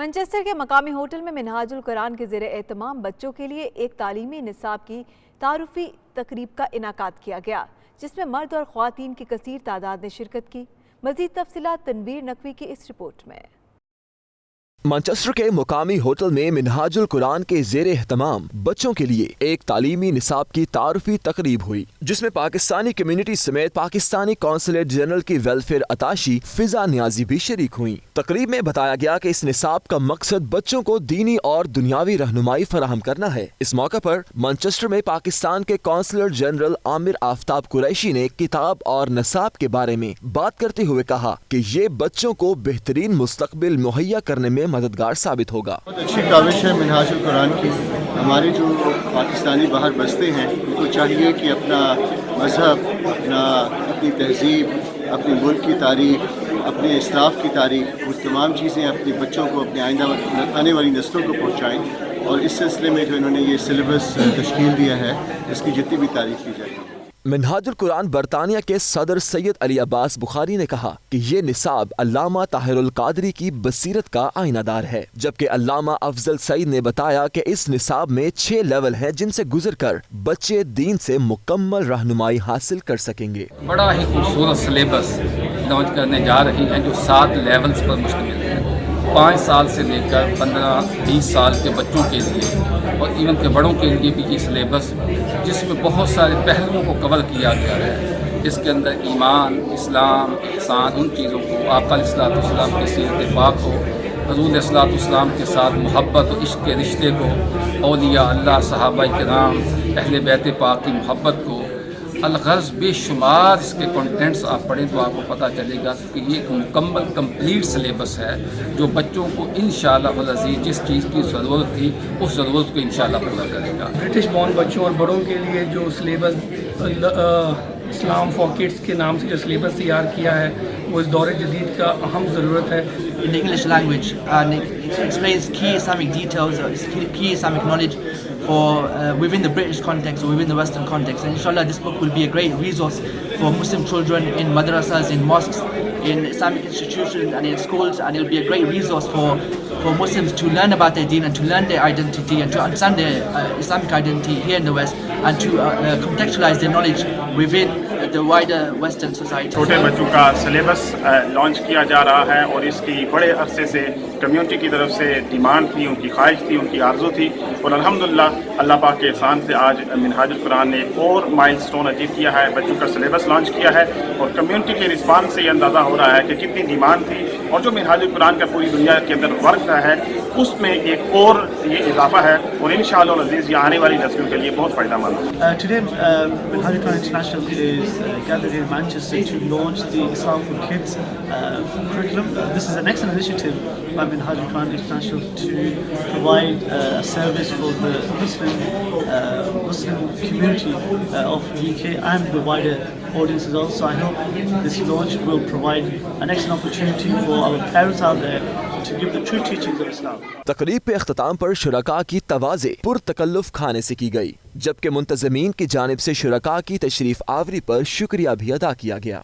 Manchester के मकामी hotel में मिनहाजुल कुरान के ज़ेरे एहतमाम बच्चों के लिए एक तालीमी निसाब की तारुफी तकरीब का इनाकाद किया गया, जिसमें मर्द और ख्वातीन की कसीर तादाद ने शिरकत की। मज़ीद तफसीलात तनवीर नकवी की इस रिपोर्ट में। मैनचेस्टर के मुकामी होटल में मिनहाजुल कुरान के ज़ेरे एहतमाम बच्चों के लिए एक तालीमी निसाब की तारुफी तकरीब हुई, जिसमें पाकिस्तानी कम्युनिटी समेत पाकिस्तानी कौंसलेट जनरल की वेलफेयर अताशी फिजा नियाजी भी शरीक हुई। तकरीब में बताया गया कि इस निसाब का मकसद बच्चों को दीनी और दुनियावी रहनुमाई फराहम करना है। इस मौके पर मैनचेस्टर में पाकिस्तान के कौंसलर जनरल आमिर आफ्ताब कुरैशी ने किताब और निसाब के बारे में बात करते हुए कहा कि ये बच्चों को बेहतरीन मुस्तकबिल मुहैया करने में मददगार साबित होगा। बहुत अच्छी काविश है मिनहाजुल कुरान की। हमारे जो पाकिस्तानी बाहर बसते हैं उनको चाहिए कि अपना मजहब, अपनी तहजीब, अपने मुल्क की तारीख, अपने इस्लाफ की तारीख, वो तमाम चीज़ें अपने बच्चों को, अपने आइंदा आने वाली नस्लों को पहुँचाएँ। और इस सिलसिले में जो इन्होंने ये सिलेबस तश्कील दिया है, इसकी जितनी भी तारीफ की जाएगी। मिनहाजुल कुरान बरतानिया के सदर सैयद अली अब्बास बुखारी ने कहा कि ये निसाब अल्लामा ताहिरुल कादरी की बसीरत का आईनादार है, जबकि अल्लामा अफजल सईद ने बताया कि इस निसाब में 6 लेवल हैं जिनसे गुजरकर बच्चे दीन से मुकम्मल रहनुमाई हासिल कर सकेंगे। बड़ा ही खूबसूरत सिलेबस लॉन्च करने जा रही है जो 7 लेवल्स पर मुश्तमिल है। 5 साल से लेकर 15-20 साल के बच्चों के लिए और इवन के बड़ों के लिए भी ये सिलेबस, जिसमें बहुत सारे पहलुओं को कवर किया गया है। इसके अंदर ईमान, इस्लाम, ihसान, उन चीज़ों को, आका अलैहिस्सलाम की सीरत पाक को, रसूल अलैहिस्सलाम के साथ मोहब्बत और इश्क के रिश्ते को, औलिया अल्लाह, सहाबा किराम, अहले बैत पाक की मोहब्बत को, अलगज़ बेशुमार इसके कंटेंट्स आप पढ़ें तो आपको पता चलेगा कि ये एक मुकम्मल कंप्लीट सिलेबस है जो बच्चों को इंशाअल्लाह वल अज़ीज़ जिस चीज़ की ज़रूरत थी उस ज़रूरत को इंशाअल्लाह पूरा करेगा। ब्रिटिश बॉर्न बच्चों और बड़ों के लिए जो सिलेबस इस्लाम फॉर किड्स के नाम से जो सिलेबस तैयार किया है वो इस दौर जदीद का अहम ज़रूरत है। In English language and it explains key Islamic details, key Islamic knowledge for within the British context or within the Western context. And inshallah this book will be a great resource for Muslim children in madrasas, in mosques, in Islamic institutions and in schools, and it will be a great resource for Muslims to learn about their deen and to learn their identity and to understand their Islamic identity here in the West and to contextualize their knowledge within the wider Western society. छोटे बच्चों का syllabus launch किया जा रहा है और इसकी बड़े अरसे से कम्युनिटी की तरफ से डिमांड थी, उनकी ख्वाहिश थी, उनकी आरज़ू थी और अल्हम्दुलिल्लाह अल्लाह पाक के एहसान से आज मिनहाजुल कुरान ने एक और माइलस्टोन अचीव किया है। बच्चों का सिलेबस लॉन्च किया है और कम्युनिटी के रिस्पांस से ये अंदाज़ा हो रहा है कि कितनी डिमांड थी और जो मिनहाजुल कुरान का पूरी दुनिया के अंदर वर्क रहा है उसमें एक और ये इजाफा है और इंशाअल्लाह अज़ीज़ ये आने वाली नस्लों के लिए बहुत फ़ायदेमंद है। Today, Minhajul Quran International is gathered in Manchester to launch the Islam for Kids curriculum. This is an excellent initiative by Minhajul Quran International to provide a service for the Muslim community of the UK and the wider audiences also. I hope this launch will provide an excellent opportunity for our parents out there to give the true teachings of Islam. तकरीब पे अख्ताम पर शुरका की तवाज़े पुरतकल्लुफ़ खाने से की गई, जबकि मुंतज़मीन की जानिब से शुरका की तशरीफ़ आवरी पर शुक्रिया भी अदा किया गया।